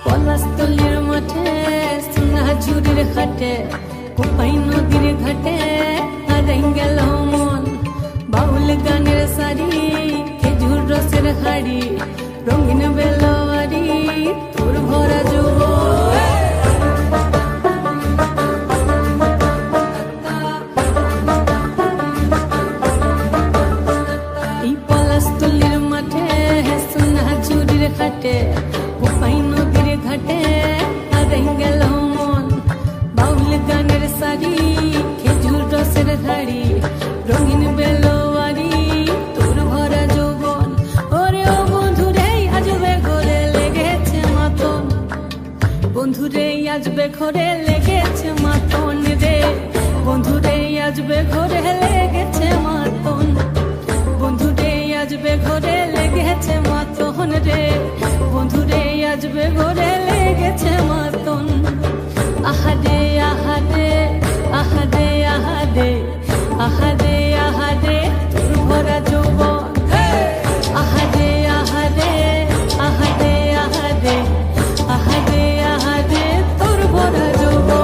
পলাশতলির মাঠে সোনাঝুরির ঘাটে কোপাই নদীর ঘাটে হারাই গেল মন। বাউল গানের শাড়ি খেজুর রসের হাড়ি রঙিন বেলোয়ারি তোর ভরা যৌবন। এই পলাশতলির মাঠে সোনাঝুরির ঘাটে কোপাই নদীর ঘাটে হারাই গেল মন। বাউল গানের শাড়ি খেজুর রসের ধাড়ি রঙিন বেলোয়ারি তোর ভরা যৌবন। ওরে ও বন্ধুরে আজবে ঘরে লেগেছে মাতন, বন্ধুরে আজবে ঘরে লেগেছে মাতন রে। বন্ধুরে আজবে ঘরে লেগেছে মাতন, বন্ধুরে আজবে ঘরে লেগেছে মাতন রে। বন্ধুরে আজবে ঘরে লেগেছে মাতন। আহারে আহারে আহারে আহারে আহারে আহারে তোর ভরা যৌবন। আহারে আহারে আহারে আহারে আহারে আহারে তোর ভরা যৌবন।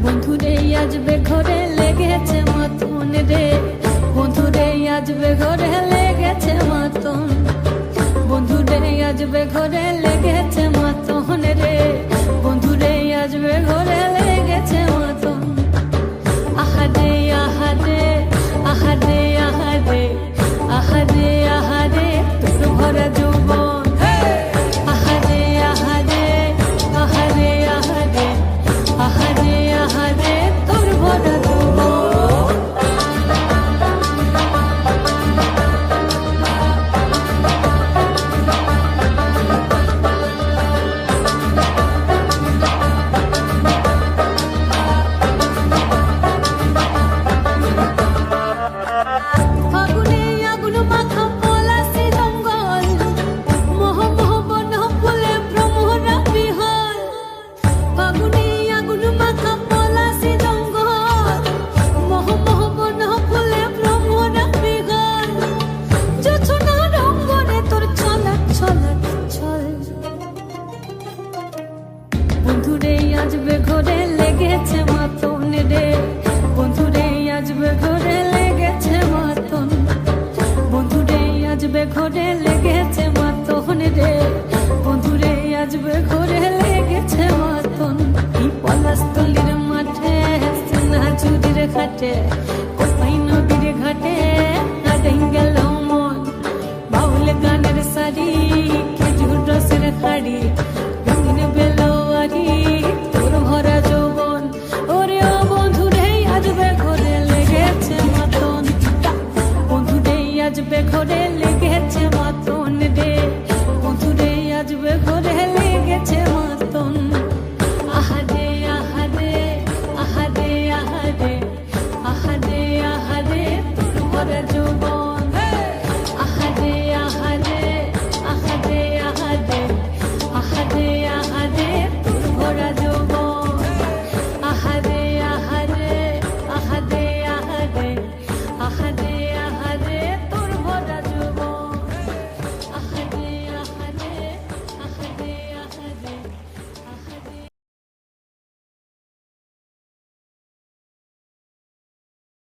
বন্ধুরে আজবে ঘরে লেগেছে মাতন রে। বন্ধুরে আজবে ঘরে লেগেছে মাতন, বন্ধুরে আজবে ঘরে লেগেছে মাতন রে। বন্ধুরে আজবে ঘরে লেগেছে মাতন। আহারে আহারে আহারে আহারে আহারে আহারে তোর ভরা যৌবন। আহারে আহারে আহারে আহারে আহারে আহারে তোর ভরা যৌবন। ফাগুনে আগুন মাখা পলাশি জঙ্গল, মোহ মোহ বন ফুলে ভ্রমরা বিহল। ফাগুনে আগুন মাখা পলাশি জঙ্গল, মোহ মোহ বন ফুলে ভ্রমরা বিহল। জোছনা রঙ্গনে তোর ছলক ছলক ছল। বন্ধুরে আজবে ঘরে লেগেছে মাতন রে। বন্ধুরে আজবে ঘরে লেগেছে মাতন, বন্ধুরে আজবে ঘরে লেগেছে মাতন রে। বন্ধুরে আজবে ঘরে লেগেছে মাতন। এই পলাশতলির মাঠে সোনাঝুরির ঘাটে